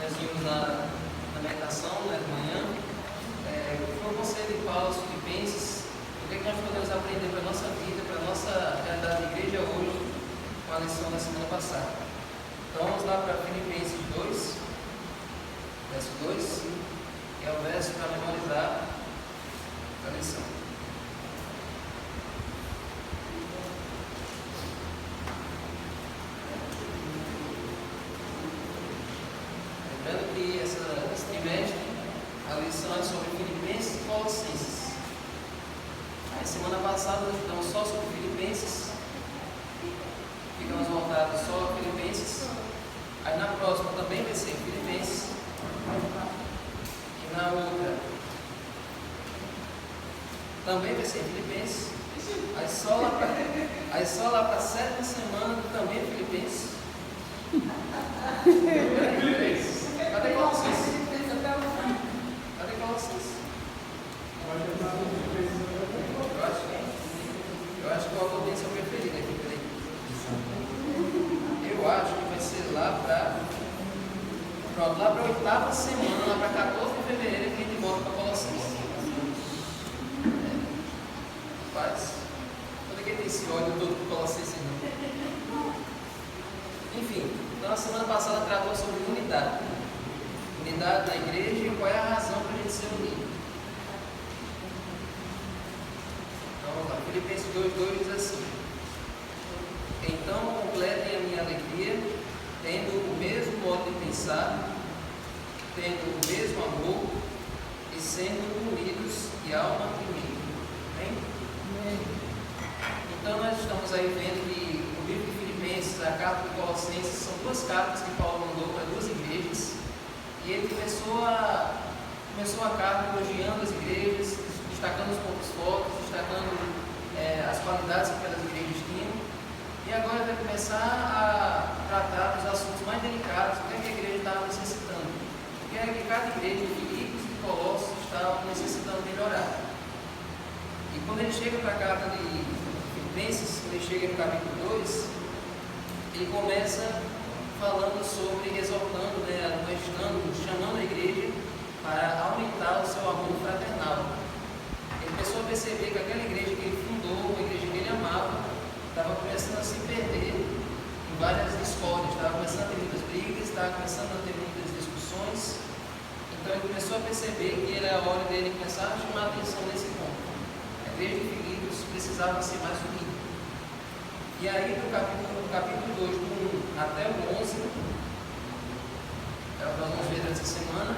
nós vimos na meditação, né, de manhã, foi o conselho de Paulo aos Filipenses, o que nós podemos aprender para a nossa vida, para a nossa realidade de igreja hoje, com a lição da semana passada. Então vamos lá para Filipenses 2, verso 2, que é o verso para memorizar a lição. Lembrando que esse trimestre a lição é sobre Filipenses e Colossenses. Aí semana passada nós estudamos só sobre Filipenses, ficamos voltados só a Filipenses. Aí na próxima também vai ser Filipenses, e na outra também vai ser Filipenses. Aí só lá para a sétima semana também é Filipenses. Cadê Colossenses? Cadê Colossenses? Eu acho que o autor tem seu preferido aqui, peraí. Eu acho que vai ser lá para a oitava semana, lá para 14 de fevereiro, que a gente volta para Colossenses. Rapaz, todo que tem esse ódio todo para Colossenses, não. Enfim, então a semana passada tratou sobre unidade. Unidade na igreja e qual é a razão para a gente ser unido. Então vamos lá, Filipenses 2,2 diz assim: então completem a minha alegria, tendo o mesmo modo de pensar, tendo o mesmo amor e sendo unidos de alma e mente. Amém? Então nós estamos aí vendo que o livro de Filipenses, a carta de Colossenses, são duas cartas que Paulo mandou para duas igrejas, e ele começou a carta elogiando as igrejas, destacando os pontos fortes, destacando as qualidades que aquelas igrejas tinham, e agora vai começar a tratar dos assuntos mais delicados, o que é que a igreja estava necessitando, o que é que cada igreja de Filipos e de Colossos estava necessitando melhorar. E quando ele chega para a carta de Filipenses, quando ele chega no capítulo 2, ele começa falando sobre, exortando, admoestando, chamando a igreja para aumentar o seu amor fraternal. Ele começou a perceber que aquela igreja que ele fundou, uma igreja que ele amava, estava começando a se perder em várias discórdias, estava começando a ter muitas brigas, estava começando a ter muitas discussões. Então ele começou a perceber que era a hora dele começar a chamar a atenção nesse ponto. A igreja de Filipos precisava ser mais unida. E aí, do capítulo 2, do 1 até o 11, nós vamos ver durante essa semana,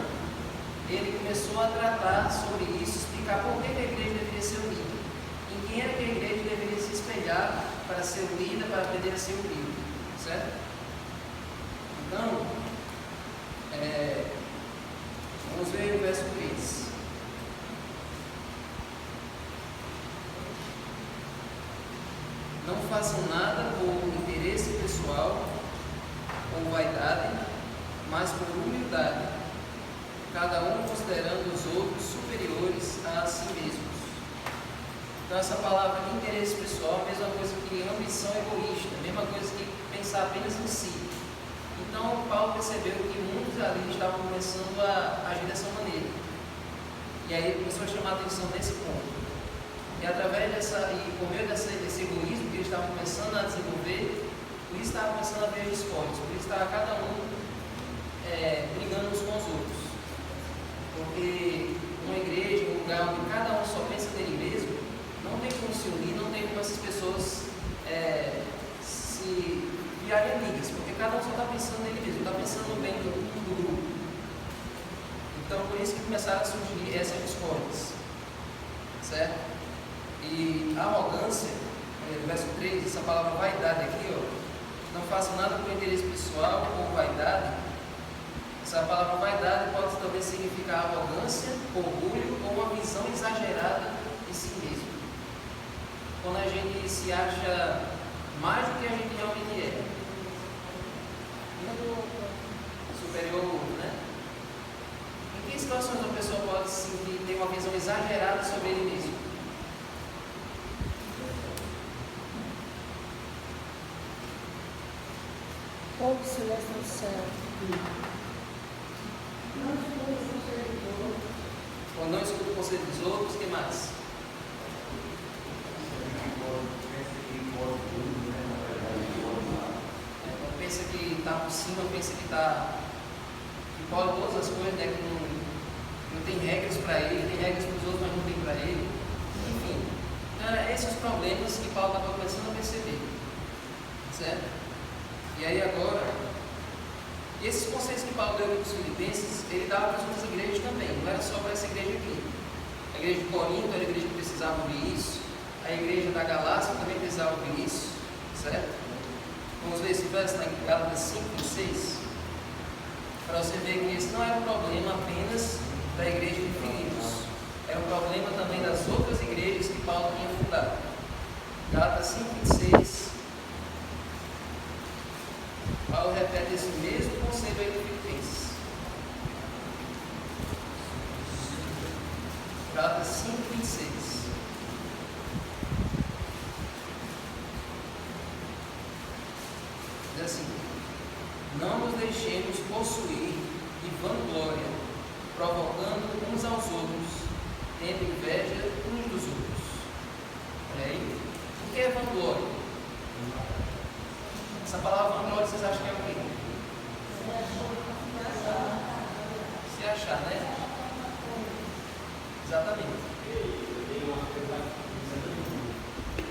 ele começou a tratar sobre isso, explicar por que a igreja deveria ser unida, em quem era que a igreja deveria se espelhar para ser unida, para aprender a ser unida, certo? Então, vamos ver o verso 3. Não façam nada por interesse pessoal ou vaidade, mas por humildade, cada um considerando os outros superiores a si mesmos. Então essa palavra interesse pessoal é a mesma coisa que ambição egoísta, a mesma coisa que pensar apenas em si. Então Paulo percebeu que muitos ali estavam começando a agir dessa maneira. E aí ele começou a chamar a atenção nesse ponto. E através por meio desse egoísmo que eles estavam começando a desenvolver, por isso estava começando a haver discórdias, por isso estava cada um brigando uns com os outros. Porque uma igreja, um lugar onde cada um só pensa nele mesmo, não tem como se unir, não tem como essas pessoas se virarem amigas, porque cada um só está pensando nele mesmo, está pensando no bem do grupo. Então por isso que começaram a surgir essas discórdias, certo? E a arrogância, no verso 3, essa palavra vaidade aqui, não faça nada por interesse pessoal ou vaidade. Essa palavra vaidade pode também significar arrogância, orgulho ou uma visão exagerada de si mesmo. Quando a gente se acha mais do que a gente realmente é. Superior ao outro, né? Em que situações uma pessoa pode sentir, ter uma visão exagerada sobre ele mesmo? Ou se leva no céu. conselho dos outros, o que mais? Pensa que está por cima, pensa que pode todas as coisas, né? Que não tem regras para ele, tem regras para os outros, mas não tem para ele. Enfim, esses problemas que Paulo estava começando a perceber, certo? E aí agora, esses conselhos que Paulo deu para os filipenses, ele dava para as outras igrejas também, não era só para essa igreja aqui. A igreja de Corinto era a igreja que precisava ouvir isso, a igreja da Galácia também precisava ouvir isso, certo? Vamos ver esse verso em Gálatas 5 e 6, para você ver que esse não era um problema apenas da igreja de Filipos, era um problema também das outras igrejas que Paulo tinha fundado. Gálatas 5 e 6, Paulo repete esse mesmo conceito aí do Filipenses. Gálatas 5 e 26. Diz assim: não nos deixemos possuir de vanglória, provocando uns aos outros, tendo inveja uns dos outros. Olha aí. O que é vanglória? Essa palavra vanglória, vocês acham que é o quê? Se achar, né? Exatamente.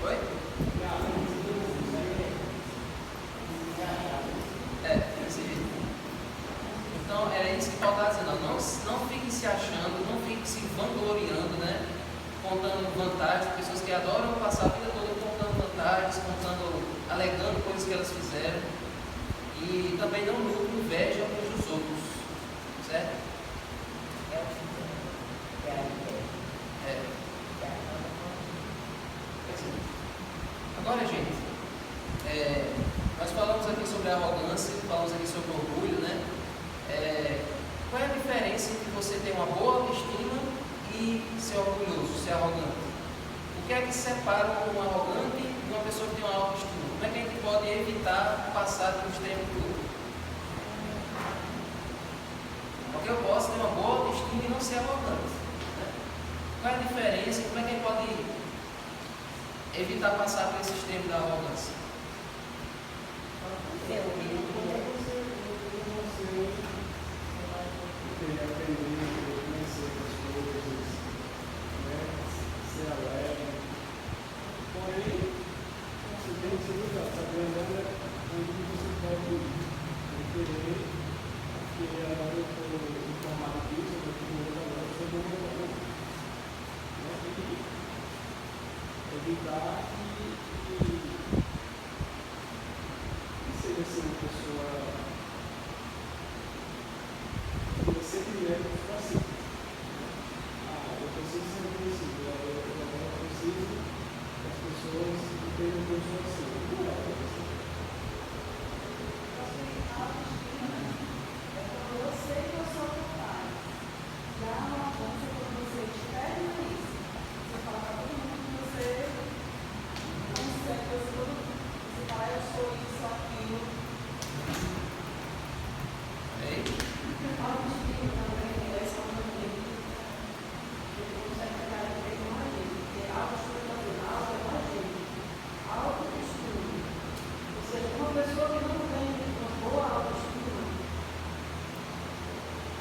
Oi? Desse jeito. Então, é isso que Paulo está dizendo. Não fique se achando, não fique se vangloriando, né? Contando vantagens, pessoas que adoram passar a vida toda contando vantagens, alegando coisas que elas fizeram. E também não nutre inveja uns dos outros. Certo? Agora, gente, nós falamos aqui sobre a arrogância, falamos aqui sobre o orgulho, né? Qual é a diferença entre você ter uma boa autoestima e ser orgulhoso, ser arrogante? O que é que separa um arrogante de uma pessoa que tem uma autoestima? Como é que a gente pode evitar passar de um extremo para o outro? Porque eu posso ter uma boa autoestima e não ser arrogante, né? Qual é a diferença? Como é que a gente pode evitar passar por esse extremo da arrogância? Evitar que seja assim uma pessoa que você primeiro para si. Eu preciso ser reconhecido, eu preciso que as pessoas entendam que eu sou assim. Não é assim. Eu sei que eu sou capaz. Já uma coisa quando você estiver no início, você fala para todo mundo que você não serve, você fala, eu sou isso, aquilo. Autoestima também, essa é uma coisa que eu consegue pegar de bem com a gente, porque autoestima também, auto é uma gente. Autoestima. Ou seja, uma pessoa que não tem uma boa autoestima,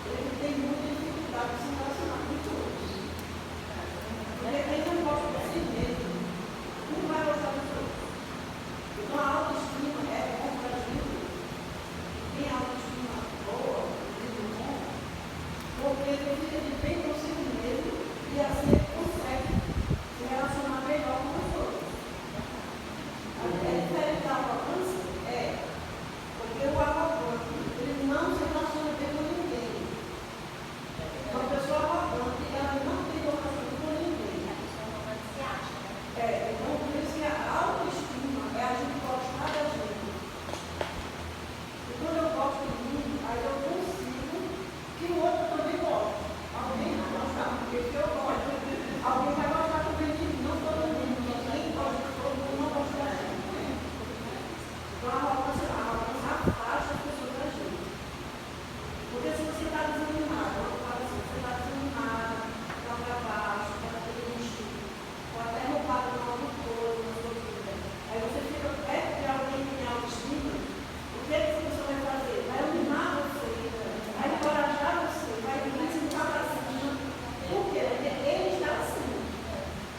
ele tem muita dificuldade de se relacionar com os outros. Ele não gosta de si mesmo, não vai gostar dos outros. Então a autoestima é compartilhada. Tem autoestima boa, muito bom, porque ele fica de bem consigo mesmo e assim ele consegue se relacionar melhor com os outros. É diferente da arrogância? Porque o arrogante, ele não se relaciona bem com ninguém. Uma pessoa arrogante, ela não tem relação com ninguém. Então por isso que a autoestima é a gente gostar da gente. E quando eu gosto de mim, aí eu consigo que o outro também goste. Alguém vai gostar, porque se eu gosto, alguém vai gostar também de mim, não todo mundo. Ninguém gosta de todo mundo, não gosta da gente. Então a arrogância afasta as pessoas da gente. Porque se você está desanimado, você está desanimado, está travado, ou até roubado no auditor, na sua vida. Aí você fica perto de alguém que tem autoestima, o que essa pessoa vai fazer? Vai animar você, vai encorajar você, vai incentivar para cima. Por quê? Porque ele está assim.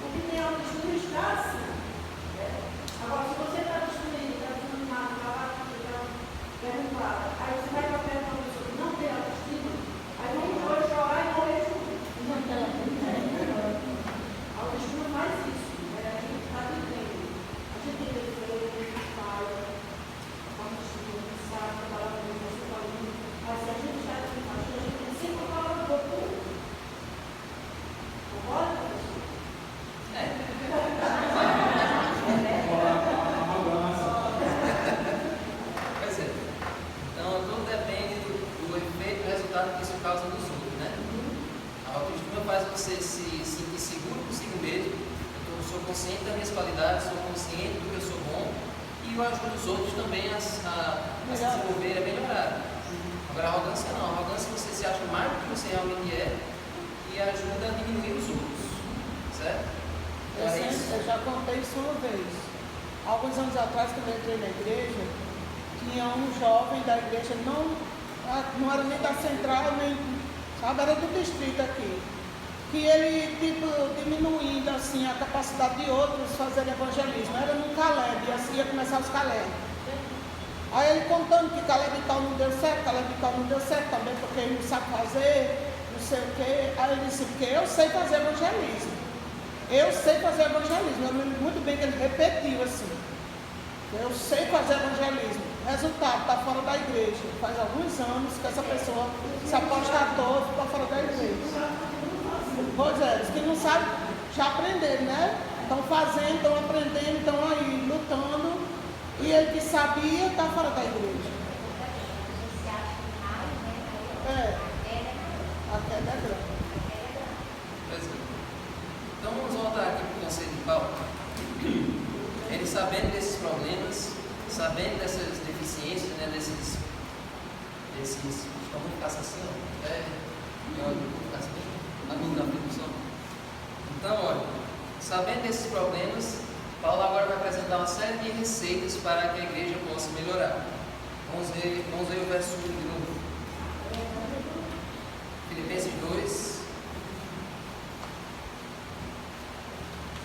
O que tem autoestima está assim. Agora, se você está destruído, está desanimado, está batido, está derrubado, aí você vai para perto de uma pessoa que não tem autoestima, aí vamos dois chorar e morrer junto. A autoestima faz isso. A gente está vivendo. A gente tem defeito, a gente falha, a autoestima, a gente sabe que a palavra de Deus está falando, mas se a gente está desempatado, a gente tem sempre a palavra do povo. Concorda, professor? Pois é. Então, tudo depende do efeito e do resultado que isso causa nos outros, né? A autoestima faz você se sentir seguro consigo mesmo. Eu sou consciente das minhas qualidades, sou consciente do que eu sou bom e eu ajudo os outros também a se desenvolver, a melhorar. Agora, a arrogância não. A arrogância você se acha mais do que você realmente é e ajuda a diminuir os outros. Certo? Então, é isso. Eu já contei isso uma vez. Alguns anos atrás, quando eu entrei na igreja, tinha um jovem da igreja, não era nem da central, nem, sabe, era do distrito aqui, que ele, tipo, diminuindo assim a capacidade de outros fazer evangelismo. Era no Caleb, e assim ia começar os Caleb. Aí ele contando que Caleb tal não deu certo, Caleb tal não deu certo também, porque ele não sabe fazer, não sei o quê. Aí ele disse, porque eu sei fazer evangelismo. Eu sei fazer evangelismo. Eu lembro muito bem que ele repetiu assim. Eu sei fazer evangelismo. Resultado, está fora da igreja. Faz alguns anos que essa pessoa se apostatou e ficou fora da igreja. Pois é, os que não sabem já aprenderam, né? Estão fazendo, estão aprendendo, estão aí lutando. E ele que sabia está fora da igreja. A queda é grande. Pois é. Então vamos voltar aqui para o conceito de Paulo. Ele sabendo desses problemas, sabendo dessas deficiências, né, desses vamos ficar assim, amigo da produção. Então, olha, sabendo desses problemas, Paulo agora vai apresentar uma série de receitas para que a igreja possa melhorar. Vamos ver o verso 1 de novo. Filipenses 2.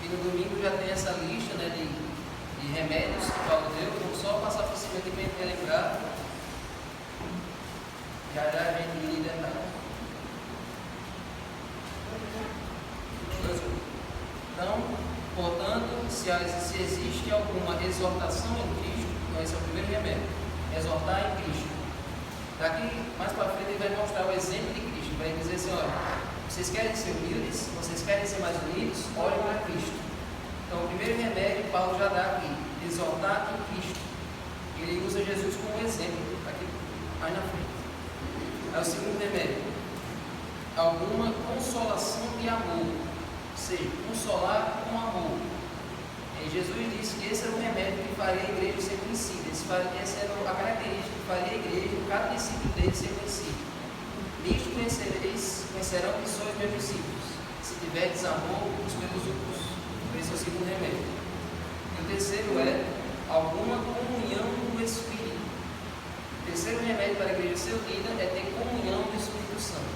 E no domingo já tem essa lista, né, de remédios que Paulo deu. Vamos só passar por cima aqui para a gente relembrar. Já a gente iria detalhar. Então, portanto, se existe alguma exortação em Cristo, então esse é o primeiro remédio. Exortar em Cristo. Daqui mais para frente ele vai mostrar o exemplo de Cristo. Vai dizer assim, olha, vocês querem ser humildes, vocês querem ser mais unidos, olhem para Cristo. Então o primeiro remédio Paulo já dá aqui, exortar em Cristo. Ele usa Jesus como exemplo, aqui mais na frente. Aí o segundo remédio, alguma consolação de amor, ou seja, consolar com amor. E Jesus disse que esse era o remédio que faria a igreja ser conhecida. Essa era a característica que faria a igreja, cada discípulo dele ser conhecido. Nisto conhecerão que sois meus discípulos, se tiverdes amor uns pelos outros. Esse é o segundo remédio. E o terceiro é alguma comunhão do Espírito. O terceiro remédio para a igreja ser unida é ter comunhão do Espírito Santo.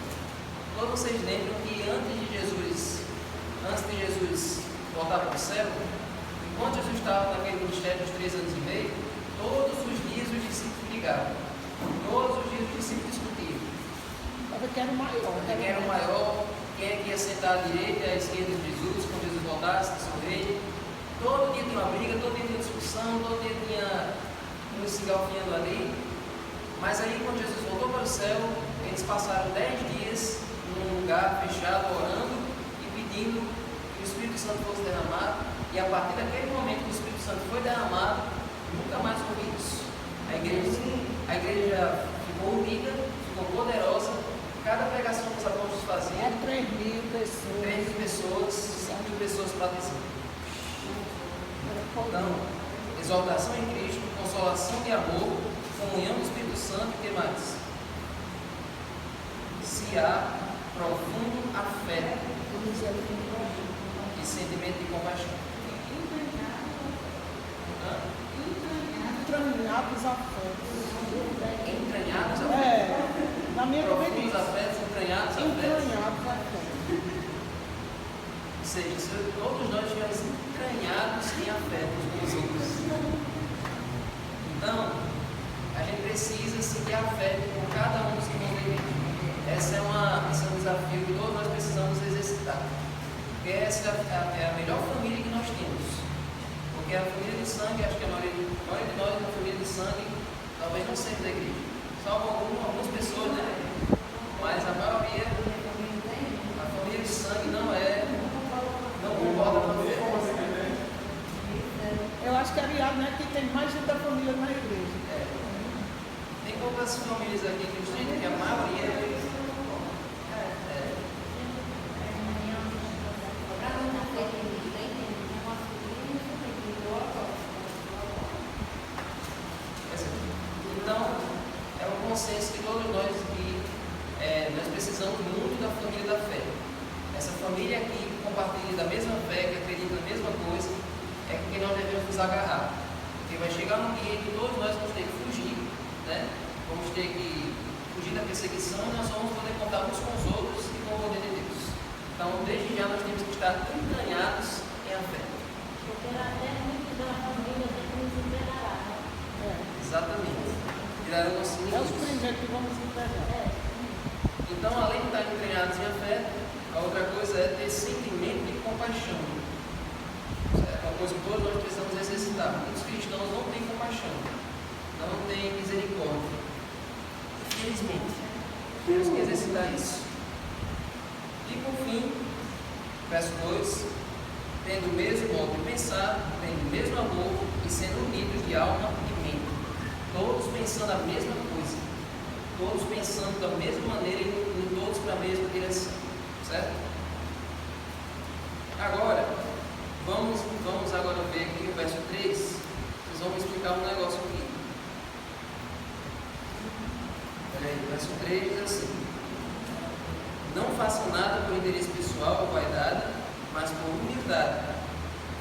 Todos vocês lembram que antes de Jesus voltar para o céu, enquanto Jesus estava naquele ministério dos 3 anos e meio, todos os dias os discípulos ligavam. Todos os dias os discípulos discutiam. Quem era o maior? Quem era o maior, quem é que ia sentar à direita e à esquerda de Jesus, quando Jesus voltasse, que sou rei. Todo dia tinha uma briga, todo dia tinha discussão, todo dia tinha um se galfinhando ali. Mas aí, quando Jesus voltou para o céu, eles passaram 10 dias num lugar fechado, orando e pedindo que o Espírito Santo fosse derramado. E a partir daquele momento que o Espírito Santo foi derramado, nunca mais houve isso. A igreja ficou unida, ficou poderosa. Cada pregação que os apóstolos faziam, 3.000 pessoas. 3.000 pessoas, 5.000 pessoas batizando. Então, exaltação em Cristo, consolação de amor, comunhão do Espírito Santo e o que mais? Se há profundo afeto. E sentimento de compaixão. Hã? Entranhados afetos. Entranhados afetos. Na minha também Profundos diz. afetos, entranhados afetos. Entranhados afetos. Ou seja, se todos nós estivermos entranhados em afetos com os outros. Então, a gente precisa seguir afeto com cada um dos que vão ver. Esse é um desafio que todos nós precisamos exercitar. Porque essa é a melhor família que nós temos. Porque a família de sangue, acho que a maioria de nós na família de sangue, talvez não seja da igreja. Salvo algumas pessoas, né? Mas a maioria, a família de sangue não concorda com a fé. Eu acho que é aliado, né? Que tem mais gente da família na igreja. Tem poucas famílias aqui em Distrito que a maioria Então, é um consenso que todos nós aqui, nós precisamos muito da família da fé. Essa família aqui que compartilha da mesma fé, que acredita na mesma coisa, é com quem nós devemos nos agarrar. Porque vai chegar um dia que todos nós vamos ter que fugir, né? Vamos ter que fugir da perseguição e nós vamos poder contar uns com os outros e com o poder de Deus. Então, desde já nós temos que estar entranhados em fé. Exatamente. Virar o nosso É os inimigos. primeiros que vamos entregar. Então, além de estar entranhados em fé, a outra coisa é ter sentimento de compaixão. É uma coisa que todos nós precisamos exercitar. Muitos cristãos não têm compaixão, não têm misericórdia. Infelizmente, temos que exercitar isso. E por fim, verso 2: tendo o mesmo modo de pensar, tendo o mesmo amor e sendo unidos de alma e mente, todos pensando a mesma coisa, todos pensando da mesma maneira e indo todos para a mesma direção, certo? Agora, vamos agora ver aqui o verso 3, vocês vão me explicar um negócio aqui. Olha aí, o verso 3 diz assim: não façam nada por interesse pessoal ou vaidade, mas por humildade,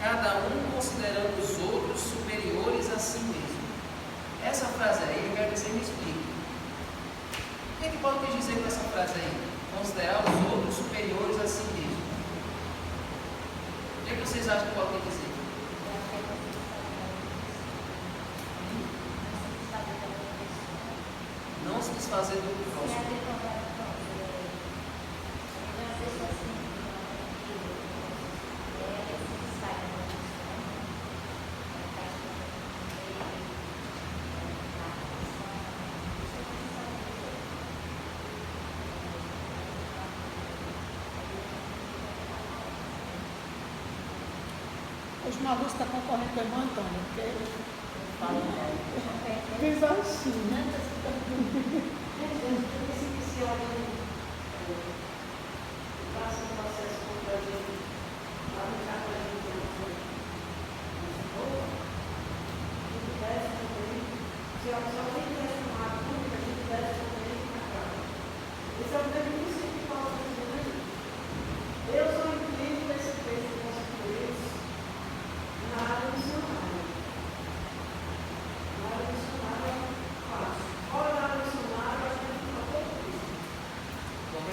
cada um considerando os outros superiores a si mesmo. Essa frase aí, eu quero que você me explique. O que Paulo quis dizer com essa frase aí? Considerar os outros superiores a si mesmo. O que vocês acham que Paulo quer dizer? Não se desfazer do próximo. Os malucos estão concorrendo com a irmã Antônia, porque eles falam diz assim, né?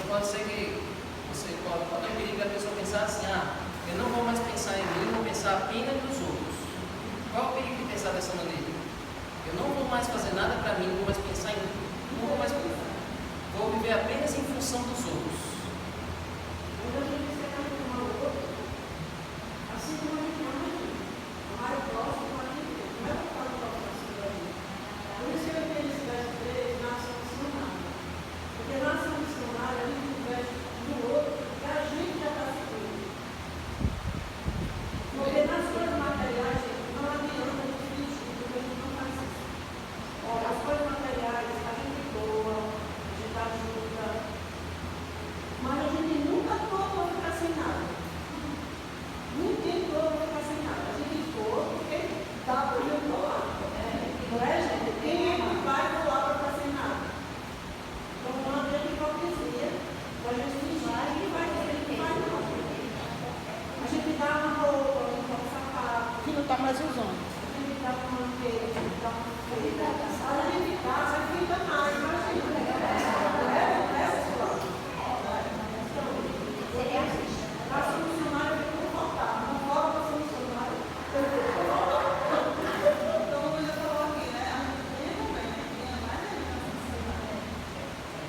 Pode ser que você pode pedir que a pessoa pensar assim: eu não vou mais pensar em mim, vou pensar apenas nos outros. Qual é o perigo de pensar dessa maneira? Eu não vou mais fazer nada para mim, não vou mais pensar em mim, não vou mais pensar. Vou viver apenas em função dos outros. Assim como a gente amar o próximo, a gente não é para o próximo assim da gente. Por isso que eu entendo esse verso 3, nação missionária. Porque nação missionária, a gente investe no outro, que a gente já está seguro. Porque nas coisas materiais, não adianta a gente fingir, porque a gente não faz isso. As coisas materiais, a gente doa, a gente ajuda. mais usando.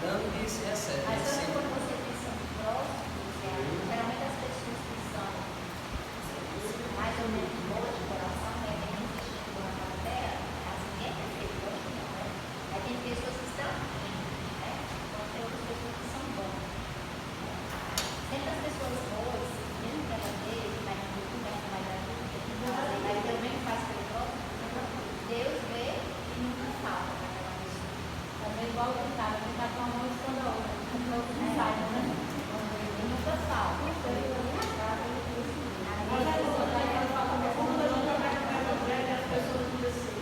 Dando que se recebe. Mas Sim. também quando você pensa no próximo, geralmente as pessoas que são mais ou menos boas de coração, né, tem muita gente boa na terra, mas ninguém é perfeito, lógico que não, né? Aí tem pessoas que estão ruins, né? Então tem outras pessoas que são boas. Sempre as pessoas boas, mesmo que ela dê, que vai na cultura, que vai dar tudo, que vai ter o bem que faz pelo próximo, Deus vê e nunca falta para aquela pessoa. Também igual o ditado, quem está com a mão esconde a outra, o outro não sai, né? E nunca falta.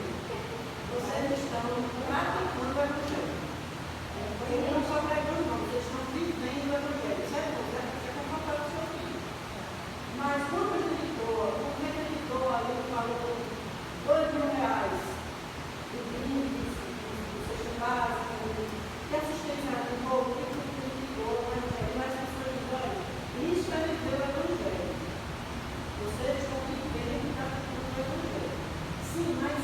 Vocês estão praticando o Evangelho. Porque não só pregando, não, vocês estão vivendo o Evangelho. Certo? Você é confortável com o seu filho. Mas quando a gente doa, como é que a gente doa ali no valor de R$2.000, de brindes, de cesta básica, de assistência de novo, que a gente doa o Evangelho, mais pessoas doam. Isso é viver o Evangelho. Vocês estão vivendo e praticando o Evangelho. Sim, mas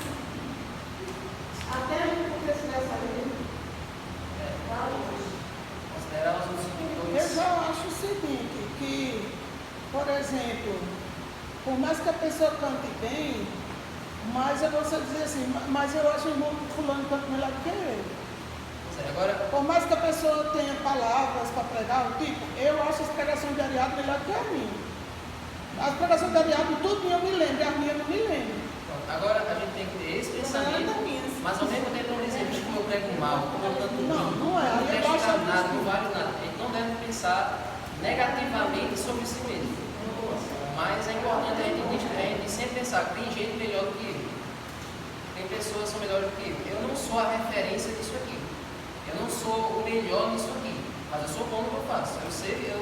até a gente acontecer essa lei, Considerar os outros Eu indicadores. já acho o seguinte, que, por exemplo, por mais que a pessoa cante bem, mas eu vou só dizer assim, mas eu acho o irmão fulano canta melhor do que ele. Agora, Por mais que a pessoa tenha palavras para pregar, tipo, eu acho as pregações de Ariado melhor do que a minha. As pregações de Ariado, tudo eu me lembro, a minha eu não me lembro. agora a gente tem que ter esse pensamento, mas ao mesmo tempo não dizer que eu prego mal, como eu canto Não, mal, não é. não Aí eu presta acho nada, absurdo. não vale nada. A gente não deve pensar negativamente sobre si mesmo. Mas é importante a gente sempre pensar que tem gente melhor do que eu. Tem pessoas que são melhores do que eu. Eu não sou a referência disso aqui. Eu não sou o melhor nisso aqui. Mas eu sou bom no que eu faço. Eu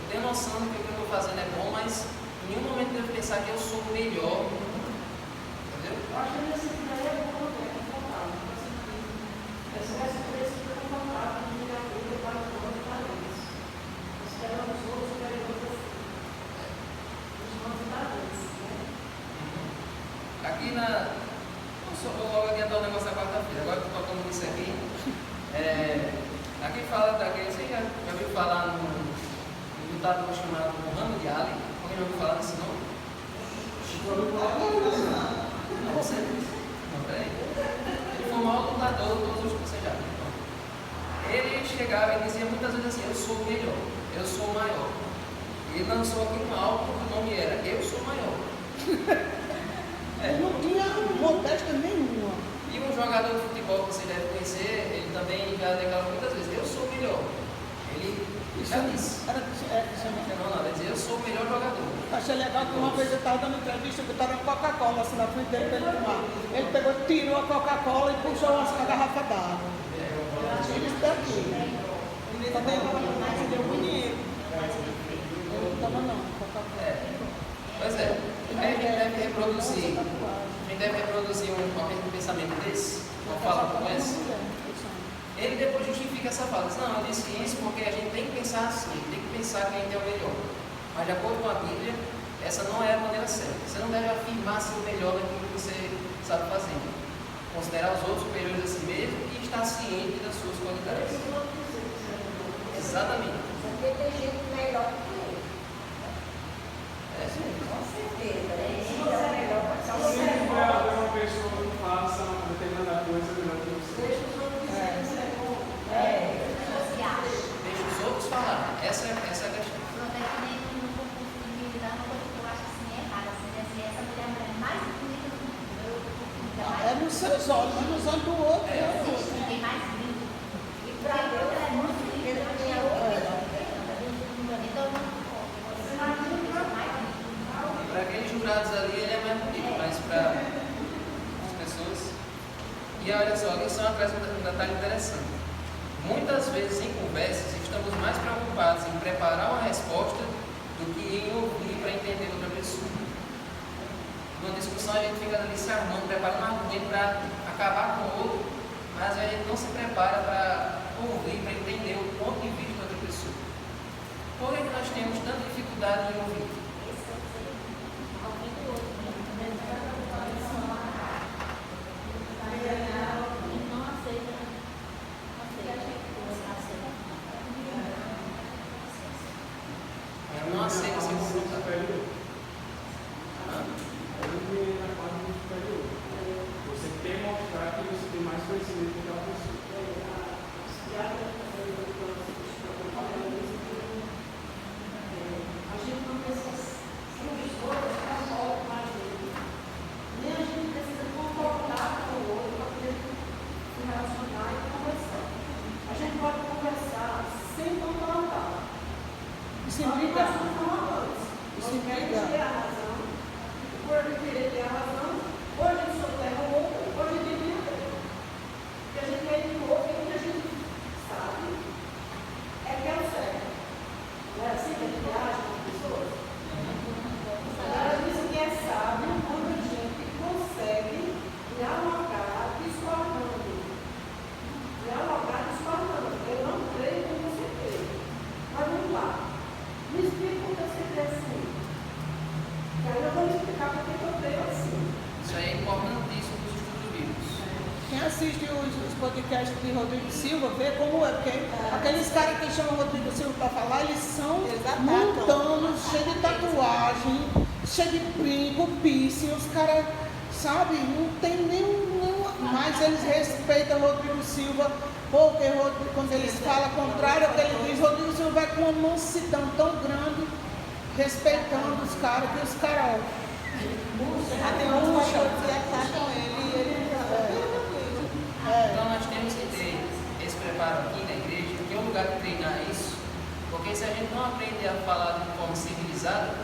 tenho noção de que o que eu estou fazendo é bom, mas em nenhum momento eu devo pensar que eu sou o melhor. Entendeu? eu acho que nesse daí é bom, é confortável. Essa experiência é confortável, de virar a vida para os outros talentos. Esperando os outros superiores os novos talentos, né? Aqui na. Vou logo adiantar o negócio da quarta-feira. Agora que estou tocando nisso aqui. Aqui fala daquele. Você já ouviu falar no ditado chamado Muhammad Ali? Alguém já ouviu falar desse nome? Não, você não, peraí. Ele foi o maior lutador de todos os que você já viu. Ele chegava e dizia muitas vezes assim: eu sou o melhor, eu sou o maior. E ele lançou aqui um álbum que o nome era Eu Sou o Maior. Ele não tinha modéstia nenhuma. E um jogador de futebol que você deve conhecer, ele também já declarou muitas vezes: eu sou o melhor. Ele já disse. Não, ele dizia: eu sou o melhor jogador. Achei legal que uma vez eu estava dando entrevista, botaram Coca-Cola assim na frente dele para ele tomar. Ele pegou, tirou a Coca-Cola e puxou a garrafa d'água. Eu achei isso daqui. Também ele deu dinheiro. Eu não toma não, Coca-Cola. Pois é, a gente deve reproduzir. A gente deve reproduzir um pensamento desse, uma fala como essa. Ele depois justifica essa fala. Diz: não, eu disse isso porque a gente tem que pensar assim, tem que pensar que a gente é o melhor. Mas de acordo com a Bíblia, essa não é a maneira certa. Você não deve afirmar ser o melhor daquilo que você sabe fazer. Considerar os outros superiores a si mesmo e estar ciente das suas qualidades. Exatamente. Porque tem gente melhor que ele. É isso mesmo. Com certeza. Se você é melhor, pode ser Se melhor. vai haver uma pessoa que faça uma determinada coisa melhor que você. Deixa os outros dizerem se é bom. Você acha? Deixa os outros falar. Essa é a questão. Pronto, é que nem no concurso de militar, uma coisa que eu acho assim errada, assim, essa mulher é a mulher mais bonita do mundo. É nos seus olhos, mas nos olhos do outro. É o outro. Ninguém mais lindo. E para Deus Ela é muito linda. ele não tinha outra. Então, não Para aqueles jurados ali, ele é mais bonito, mas para as pessoas. E olha só, aqui só traz um detalhe interessante. Muitas vezes em conversas estamos mais preocupados em preparar uma resposta do que em ouvir para entender outra pessoa. No numa discussão, a gente fica ali se armando, preparando um argumento para acabar com o outro, mas a gente não se prepara para ouvir, para entender o ponto de vista da outra pessoa. Por que nós temos tanta dificuldade em ouvir? Esse é o ser humano. Alguém do outro mesmo. E não aceita. Eu não aceito ser confrontado. superior. Hã? Aí na parte do superior. Você quer mostrar que você tem mais conhecimento que aquela pessoa. A gente não precisa ser pessoas para voltar mais dele. Nem a gente precisa concordar com o outro para poder se relacionar e conversar. A gente pode conversar sem concordar. E se brigar. E se brigar. Ter a razão, por ele querer ter a razão, ou a gente soterra o outro, ou a gente devia ter. Porque a gente meio que ouve e a gente sabe é que é o certo. Não é assim que a gente age com as pessoas? Ela diz que é sábio quando a gente consegue dialogar discordando. Dialogar discordando. Eu não creio como você crê. Mas vamos lá. Me explica por que você crê assim. E aí eu vou me explicar por que eu creio assim. Isso aí é importantíssimo para os estudos bíblicos. Quem assiste os podcasts de Rodrigo Silva vê como é, porque aqueles caras que chamam Rodrigo Silva para falar, eles são montanos, cheios de tatuagem, cheios de brinco, piercing, os caras, sabe, não tem nenhum, mas eles respeitam Rodrigo Silva, porque quando eles falam contrário ao que ele diz, Rodrigo Silva vai com uma mansidão tão grande, respeitando os caras, que os caras Até uns pastores que atacam ele e ele Então nós temos que ter esse preparo aqui na igreja, que é o lugar de treinar isso, porque se a gente não aprender a falar de forma civilizada,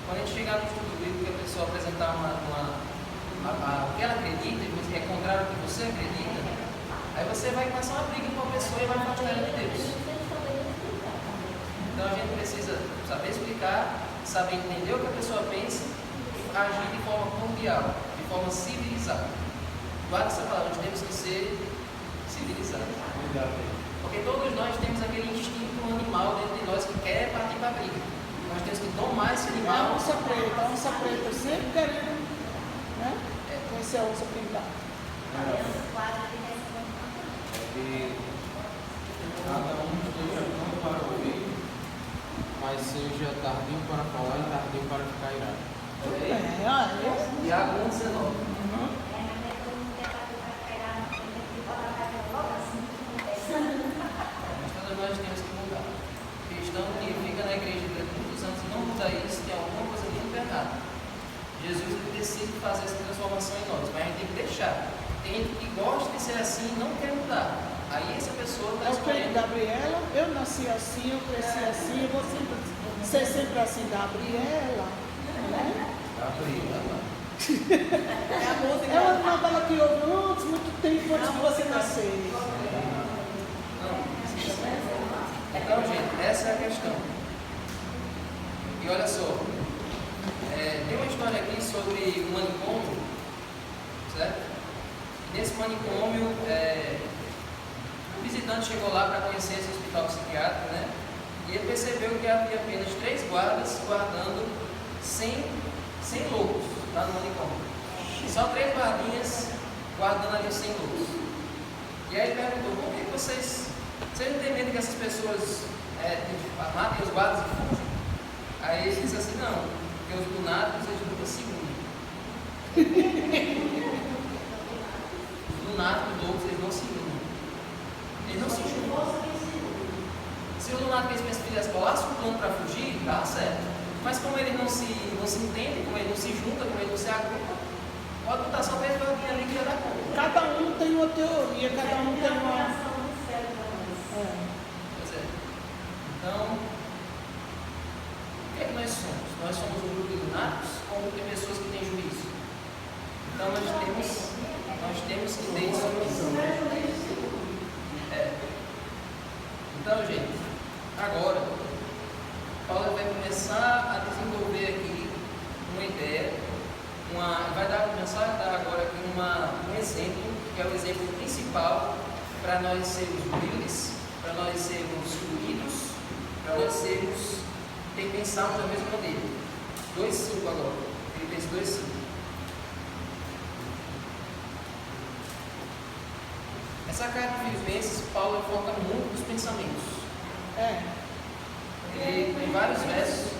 quando a gente chegar no estudo bíblico e a pessoa apresentar o que ela acredita, e você é contrário ao que você acredita, aí você vai começar uma briga com a pessoa e vai afastar ela de Deus. Então a gente precisa saber explicar, saber entender o que a pessoa pensa e agir de forma cordial, de forma civilizada. Guarda essa palavra, nós temos que ser civilizados. Porque todos nós temos aquele instinto animal dentro de nós que quer partir para a briga. Nós temos que domar esse a animal. onça preta, sempre querendo, né? Conhecer a onça preta. Que cada um esteja pronto para ouvir, mas seja tardio para falar e tardio para ficar irado. Tiago 1,19. Mas todos nós temos que mudar. O cristão que fica na igreja durante muitos anos e não muda isso, tem alguma coisa muito errada. Jesus ele decide fazer essa transformação em nós, mas a gente tem que deixar. Tem gente que gosta de ser assim e não quer mudar. Aí essa pessoa está É o que escolhendo. Gabriela, eu nasci assim, eu cresci assim, eu vou sempre ser sempre assim, Gabriela. Né? é a música. É uma novela que houve antes, muito tempo antes de você nascer. Então, gente, essa é a questão. E olha só, tem uma história aqui sobre um manicômio, certo? E nesse manicômio, o visitante chegou lá para conhecer esse hospital psiquiátrico, né? E ele percebeu que havia apenas 3 guardas guardando 100 loucos lá no manicômio. Só 3 guardinhas guardando ali os 100 loucos. E aí ele perguntou, por que vocês não têm medo que essas pessoas matem os guardas e fujam? Aí ele disse assim, não, porque os lunáticos eles nunca se unem. Os lunáticos loucos eles não se unem. Eles não se juntam. Se o lunático fizesse colasse um plano para fugir, dá certo. Mas como ele não se entende, como ele não se junta, como ele não se agrupa, pode botar só 3 guardinhas ali que já dá conta. Cada um tem uma teoria, cada um tem uma. Pois é. Então, o que é que nós somos? Nós somos um grupo de lunáticos ou um grupo de pessoas que têm juízo? Então nós temos que ter isso. Então, gente, agora, Paulo vai começar a desenvolver aqui uma ideia, uma nós sermos humildes, para nós sermos unidos, para nós pensarmos da mesma maneira. 2,5 agora. Filipenses 2,5. Essa carta de Filipenses, Paulo foca muito nos pensamentos. Ele tem vários versos.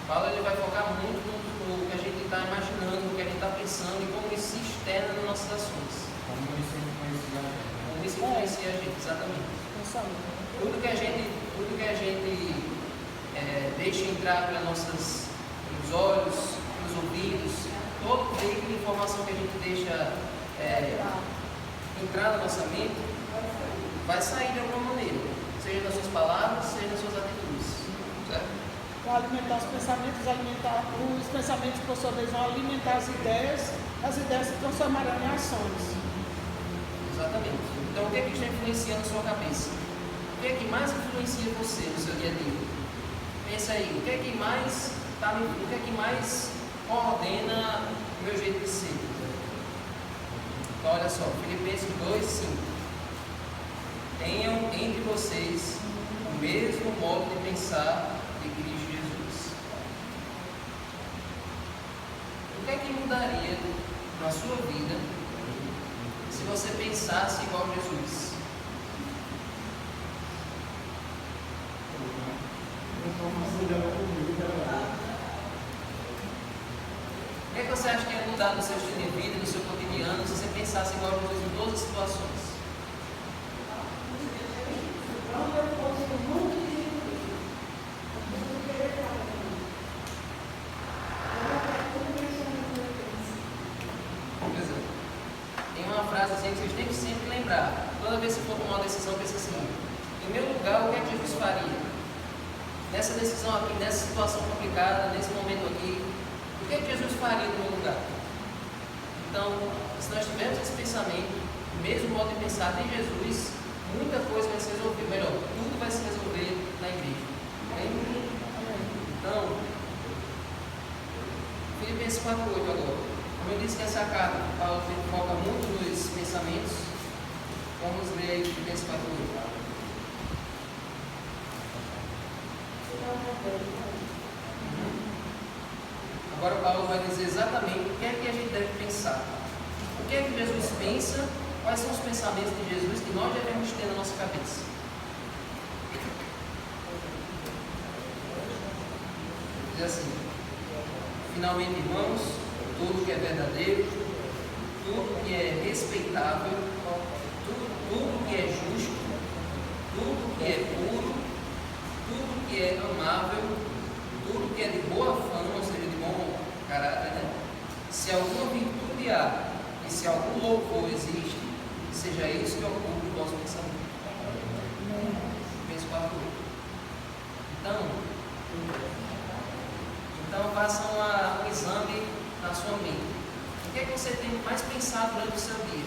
Paulo ele vai focar muito no que a gente está imaginando, no que a gente está pensando e como isso se externa nas nossas ações. Como isso influencia a gente. Como isso influencia a gente, exatamente. Tudo que a gente deixa entrar pelos nossos olhos, pelos ouvidos, todo veículo de informação que a gente deixa entrar na nossa mente, vai sair de alguma maneira, seja nas suas palavras, seja nas suas atitudes. Certo? Vão alimentar os pensamentos, por sua vez, vão alimentar as ideias se transformarão em ações. Exatamente. Então, o que é que está influenciando a sua cabeça? O que é que mais influencia você no seu dia a dia? Pensa aí, o que é que mais ordena o meu jeito de ser? Então, olha só, Filipenses 2,5. Tenham entre vocês o mesmo modo de pensar de Cristo Jesus. O que é que mudaria na sua vida se você pensasse igual a Jesus? O que é que você acha que ia mudar no seu estilo de vida, no seu cotidiano, se você pensasse igual a Jesus em todas as situações? Por exemplo, tem uma frase assim que vocês têm que sempre lembrar. Toda vez que for tomar uma decisão, pense assim: em meu lugar, o que é que Jesus faria? Nessa decisão aqui, nessa situação complicada, nesse momento aqui, o que é que Jesus faria no meu lugar? Então, se nós tivermos esse pensamento, o mesmo modo de pensar de Jesus, muita coisa vai se resolver. Melhor, tudo vai se resolver na igreja. Amém? Então, Filipenses 4,8 agora. Como eu disse que essa carta, Paulo foca muito nos pensamentos, vamos ler aí Filipenses 4,8. Agora Paulo vai dizer exatamente o que é que a gente deve pensar. O que é que Jesus pensa? Quais são os pensamentos de Jesus que nós devemos ter na nossa cabeça? Diz assim: finalmente, irmãos, tudo que é verdadeiro, tudo que é respeitável, tudo que é justo, tudo que é puro, tudo que é amável, tudo que é de boa fama, ou seja, de bom caráter, né? Se alguma virtude há e se algum louvor existe, seja isso que ocupe o vosso pensamento. Verso 4. Então façam um exame na sua mente. O que é que você tem mais pensado durante o seu dia?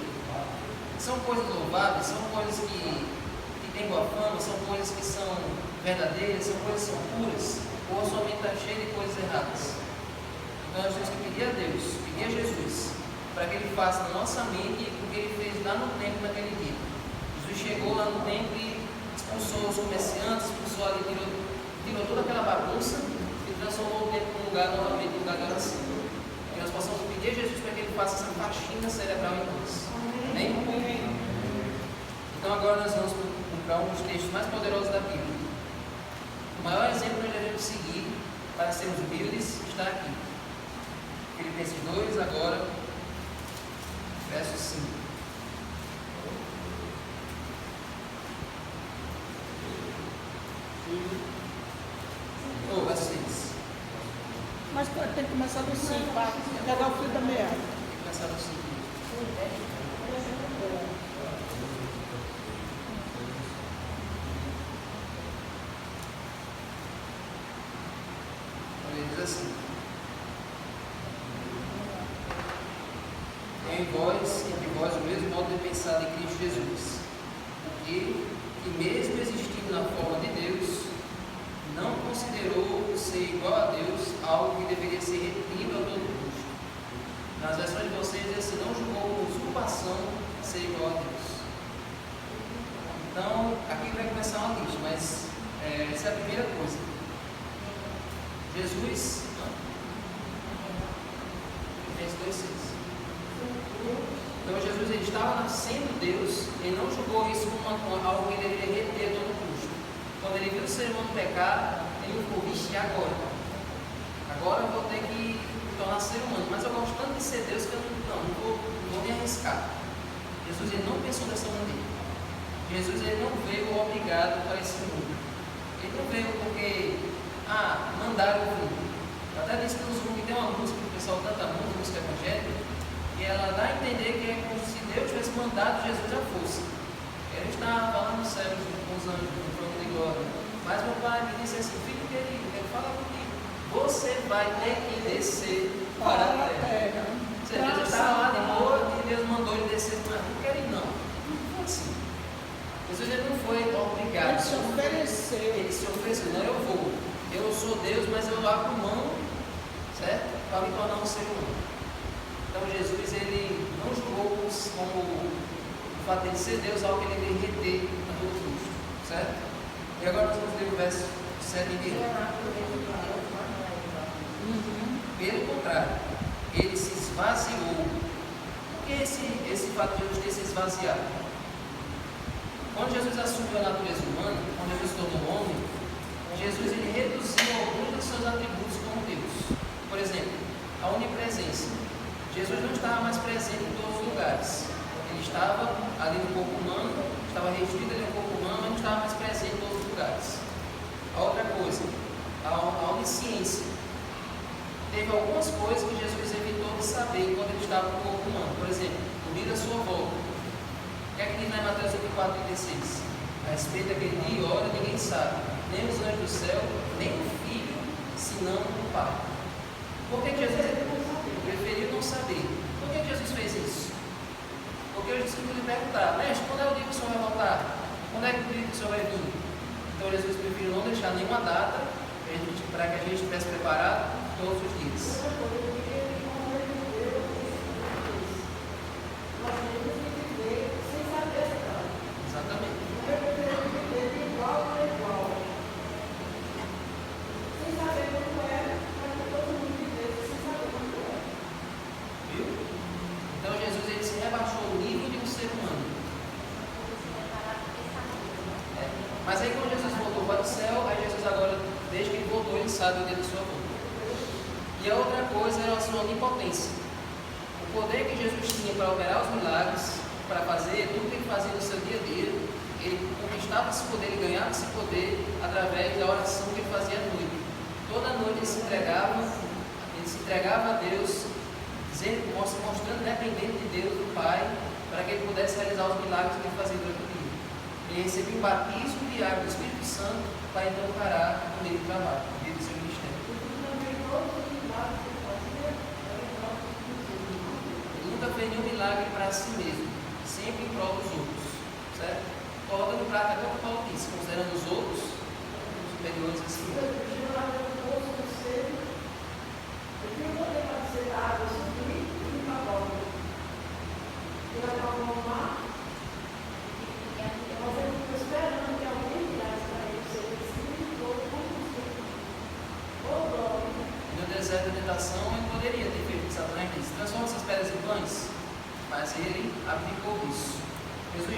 São coisas louváveis? São coisas que têm boa fama? São coisas que são verdadeiras? São coisas que são puras? Ou a sua mente está cheia de coisas erradas? Então nós temos que pedir a Deus, pedir a Jesus, para que Ele faça na nossa mente o que Ele fez lá no templo naquele dia. Jesus chegou lá no templo e expulsou os comerciantes, expulsou ali, tirou toda aquela bagunça e transformou o templo num lugar novamente, um lugar de oração. E nós possamos pedir a Jesus para que Ele faça essa faxina cerebral em nós. Amém? Então agora nós vamos para um dos textos mais poderosos da Bíblia. O maior exemplo que nós devemos seguir para sermos humildes está aqui. Filipenses 2, agora, verso 5. Verso 6. Mas tem que começar do 5, para pegar o fio da meada. Tem que começar do 5. Ele diz assim: entre vós o mesmo modo de pensar de Cristo Jesus, que mesmo existindo na forma de Deus, não considerou ser igual a Deus algo que deveria ser retido a todo custo. Nas versões de vocês, ele não julgou com usurpação ser igual a Deus. Então, aqui vai começar uma lista, mas essa é a primeira coisa. Jesus, Filipenses 2,6. Então Jesus ele estava sendo Deus, ele não julgou isso como algo que ele deveria reter a todo custo. Quando ele viu o ser humano pecar, ele ficou, vixe, agora? Agora eu vou ter que me tornar ser humano, mas eu gosto tanto de ser Deus que eu não vou me arriscar. Jesus ele não pensou dessa maneira. Jesus ele não veio obrigado para esse mundo. Ele não veio porque, mandaram o mundo. Eu até disse para os que tem uma música que o pessoal canta muito, música evangélica, e ela dá a entender que é como se Deus tivesse mandado Jesus à força. Ele estava lá no céu com os anjos, no trono de glória. Mas meu pai me disse assim, filho querido, ele fala comigo, você vai ter que descer para a terra. Ou seja, Jesus estava lá de boa e Deus mandou ele descer, mas não quero ir não. Não foi assim. Jesus ele não foi obrigado. Ele se ofereceu. Ele se ofereceu, não, eu vou. Eu sou Deus, mas eu abro mão, certo? Para me tornar um ser humano. Então Jesus ele não julgou como o fato de ser Deus algo que ele deveria reter a todo custo, certo? E agora nós vamos ler o verso 7 e 8. Pelo contrário, ele se esvaziou. Por que esse fato de Jesus ter se esvaziado? Quando Jesus assumiu a natureza humana, quando Jesus se tornou homem, Jesus ele reduziu alguns dos seus atributos como Deus. Por exemplo, a onipresença. Jesus não estava mais presente em todos os lugares. Ele estava ali no corpo humano, estava restrito ali no corpo humano, mas não estava mais presente em todos os lugares. A outra coisa, a onisciência. Teve algumas coisas que Jesus evitou de saber enquanto ele estava no corpo humano. Por exemplo, o dia da sua volta. O que é que diz lá em Mateus 24:36? A respeito daquele dia e hora, ninguém sabe, nem os anjos do céu, nem o Filho, senão o Pai. Por que Jesus preferiu não saber? Por que Jesus fez isso? Porque os discípulos lhe perguntaram, mestre, quando é o dia que o Senhor vai voltar? Quando é que o dia que o Senhor vai vir? Então Jesus preferiu não deixar nenhuma data para que a gente estivesse preparado todos os dias. Exatamente. Viu? Então Jesus ele se rebaixou o nível de um ser humano. Mas aí quando Jesus voltou para o céu, aí Jesus agora, desde que ele voltou, ele sabe o dia da sua volta. E a outra coisa era a sua onipotência. O poder que Jesus tinha para operar os milagres, para fazer tudo que ele fazia no seu dia a dia, ele conquistava esse poder, ele ganhava esse poder através da oração que ele fazia à noite. Toda noite ele se entregava a Deus, mostrando dependente de Deus, do Pai, para que ele pudesse realizar os milagres que ele fazia durante o dia. Ele recebia o batismo diário do Espírito Santo para então parar no meio do trabalho, no meio do seu ministério. Ele nunca fez nenhum milagre para si mesmo, sempre em prol dos outros, certo? Colocando em prática até o que Paulo disse, considerando os outros superiores a si mesmo. No deserto da tentação, ele poderia ter feito o que Satanás disse: transforma essas pedras em pães, mas ele abdicou disso. Jesus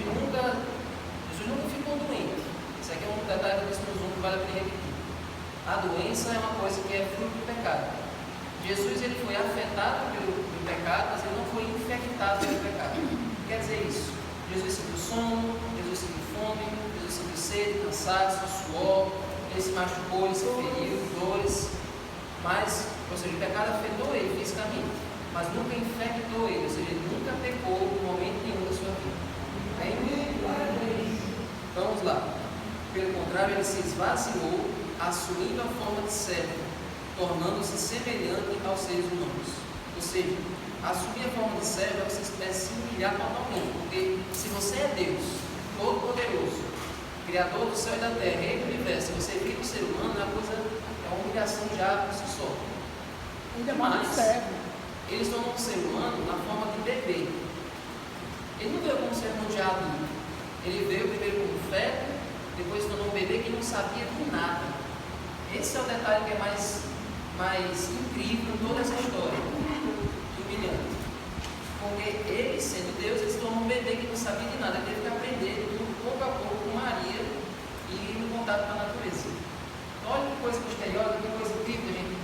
nunca ficou doente. Isso aqui é um detalhe que eu disse nos outros, vale a pena repetir. A doença é uma coisa que é fruto do pecado. Jesus ele foi afetado pelo pecado, mas ele não foi infectado pelo pecado. O que quer dizer isso? Jesus sentiu sono, Jesus sentiu fome, Jesus sentiu sede, cansaço, suor, ele se machucou, ele se feriu, dores, mas, ou seja, o pecado afetou ele fisicamente, mas nunca infectou ele, ou seja, ele nunca pecou em momento nenhum da sua vida. Vamos lá. Pelo contrário, ele se esvaziou, assumindo a forma de servo, tornando-se semelhante aos seres humanos. Ou seja, assumir a forma de servo é você se humilhar totalmente, porque se você é Deus, Todo-Poderoso, Criador do céu e da terra, Rei do universo, se você vira um ser humano, é uma humilhação já por si só. Ainda mais servo. Eles tornam um ser humano na forma de bebê. Ele não veio como sermão de adulto. Ele veio primeiro como feto, depois se tornou um bebê que não sabia de nada. Esse é o detalhe que é mais incrível em toda essa história. Humilhante. Porque ele, sendo Deus, ele se tornou um bebê que não sabia de nada. Ele teve que aprender tudo pouco a pouco com Maria e no contato com a natureza. Então, olha que coisa misteriosa, que coisa incrível a gente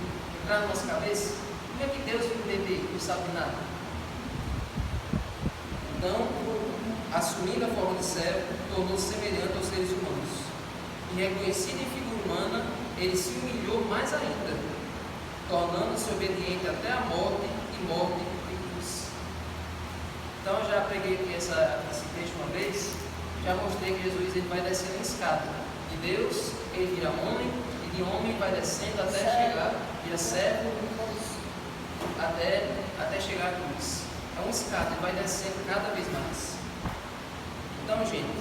entrar na nossa cabeça. Como é que Deus viu um bebê que não sabe de nada? Então, assumindo a forma de servo, tornou-se semelhante aos seres humanos. E reconhecido em figura humana, ele se humilhou mais ainda, tornando-se obediente até a morte e morte de cruz. Então, eu já preguei aqui esse texto uma vez, já mostrei que Jesus ele vai descendo em escada. De Deus, ele vira homem, e de homem vai descendo até chegar, vira servo, até chegar à cruz. É uma escada, ele vai descendo cada vez mais. Então, gente,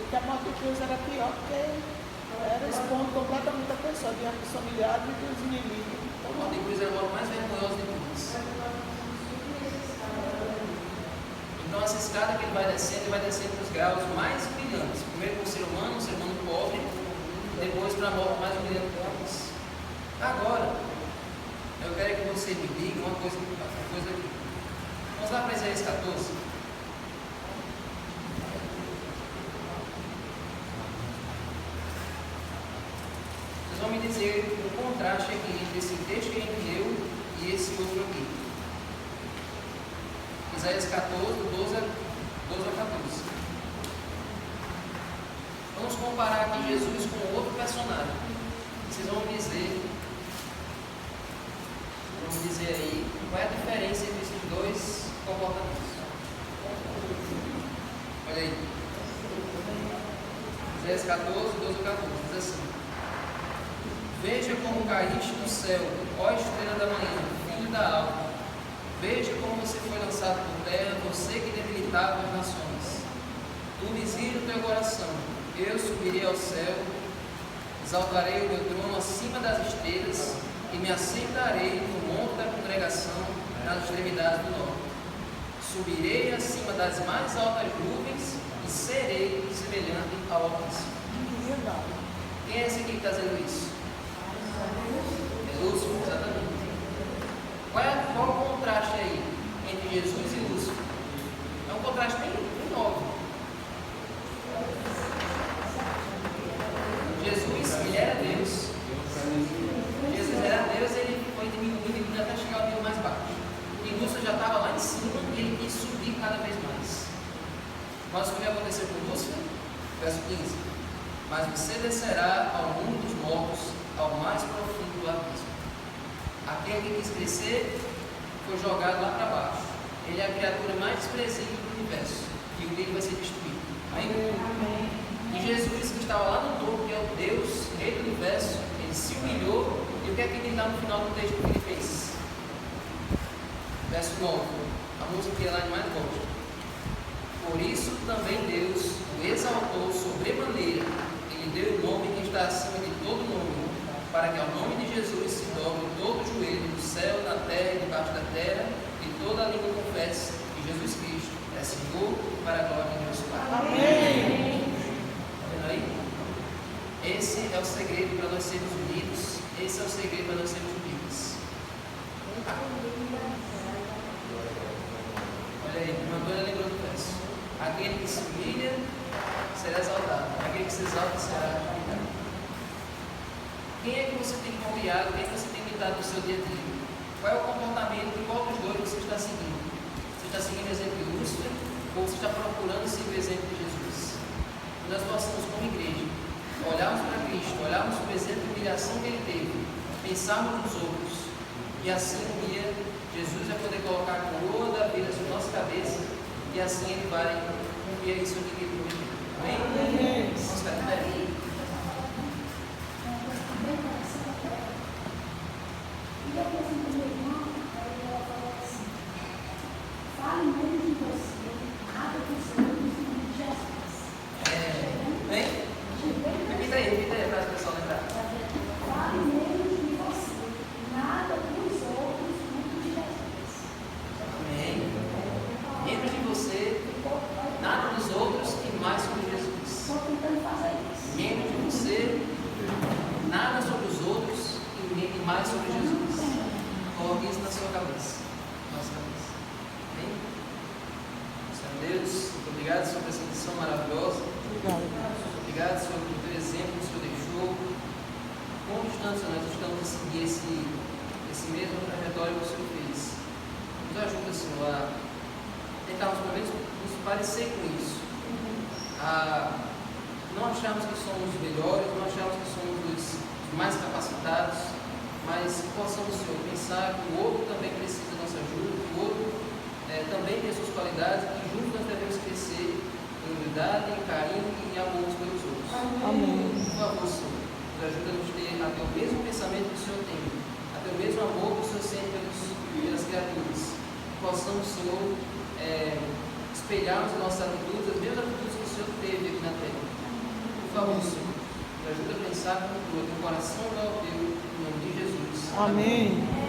Porque a morte de cruz era pior, porque era expondo completamente a pessoa diante dos familiares e dos inimigos. a morte de cruz é a morte mais vergonhosa de todas. Então, essa escada que ele vai descendo para os graus mais humilhantes. Primeiro para o ser humano pobre, depois para a morte mais humilhante de todas. Agora, eu quero que você me diga uma coisa aqui. Vamos lá para Isaías 14. Vocês vão me dizer o contraste aqui entre esse texto que a gente leu e esse outro aqui. Isaías 14, 12 a 14. Vamos comparar aqui Jesus com outro personagem. Vocês vão me dizer aí qual é a diferença entre esses dois comportamentos. Olha aí. Isaías 14, 12 a 14. Diz assim: Veja como caíste do céu, ó estrela da manhã, filho da alva. Veja como você foi lançado por terra, você que debilitava as nações. Tu dizia no teu coração: eu subirei ao céu, exaltarei o meu trono acima das estrelas e me assentarei no monte da congregação nas extremidades do norte. Subirei acima das mais altas nuvens e serei semelhante ao Altíssimo. Quem é esse aqui que está dizendo isso? É Lúcifer, exatamente. Qual o contraste aí entre Jesus e Lúcifer? É um contraste bem óbvio. Jesus, ele era Deus. Jesus era Deus, ele foi diminuindo até chegar ao nível mais baixo. E Lúcifer já estava lá em cima e ele quis subir cada vez mais. Mas o que vai acontecer com Lúcifer? Verso 15. Mas você descerá ao mundo dos mortos, ao mais profundo do abismo. Aquele que quis crescer foi jogado lá para baixo. Ele é a criatura mais desprezível do universo. E o dele vai ser destruído. Amém? Amém. E Jesus, que estava lá no topo, que é o Deus, Rei do universo, ele se humilhou. E o que é que ele dá no final do texto que ele fez? Verso 9. A música que ela mais gosta. Por isso também Deus o exaltou sobremaneira. Ele deu o nome que está acima de todo nome, para que ao nome de Jesus se dobre todo o joelho do céu, da terra e debaixo da terra, e toda a língua confesse que Jesus Cristo é Senhor, para a glória de Deus Pai. Amém. Está vendo aí? Esse é o segredo para nós sermos unidos. Esse é o segredo para nós sermos unidos. Olha aí, o Antônio lembrou do verso. Aquele que se humilha será exaltado, aquele que se exalta será humilhado. Quem é que você tem confiado? Quem é que você tem imitado no seu dia a dia? Qual é o comportamento de qual dos dois você está seguindo? Você está seguindo o exemplo de Lúcifer ou você está procurando seguir o exemplo de Jesus? Que nós possamos, como igreja, olharmos para Cristo, olharmos para o exemplo de humilhação que ele teve, pensarmos nos outros, e assim um dia Jesus vai poder colocar a coroa da vida sobre nossa cabeça, e assim ele vai cumprir isso que ele prometeu. Amém? Vamos ficar de pé. E a coisa do meu irmão, ela falou assim: fale menos de você, nada dos outros, de Jesus. Vem? Repita aí para o pessoal lembrar. Fale menos de você, nada dos outros, muito de Jesus. Amém. Menos de você mais sobre Jesus. Coloque isso na sua cabeça. Nossa cabeça. Amém? Senhor Deus, muito obrigado, Senhor, por essa lição maravilhosa. Obrigado, Senhor, pelo teu exemplo que o Senhor deixou. Quão distante nós estamos a seguir esse mesmo trajetório que o Senhor fez. Nos ajuda, Senhor, a tentarmos pelo menos nos parecer com isso. A não acharmos que somos melhores, não acharmos que somos os mais capacitados, mas que possamos, Senhor, pensar que o outro também precisa da nossa ajuda, que o outro também tem suas qualidades, e juntos nós devemos crescer em humildade, em carinho e em amor uns pelos outros. Amém. Por favor, Senhor, nos ajuda a nos ter até o mesmo pensamento que o Senhor tem, até o mesmo amor que o Senhor sente pelas criaturas. Que possamos, Senhor, espelharmos as nossas atitudes, as mesmas atitudes que o Senhor teve aqui na terra. Por favor, Senhor, nos ajuda a pensar com o coração igual ao teu, em nome de Jesus. Amém.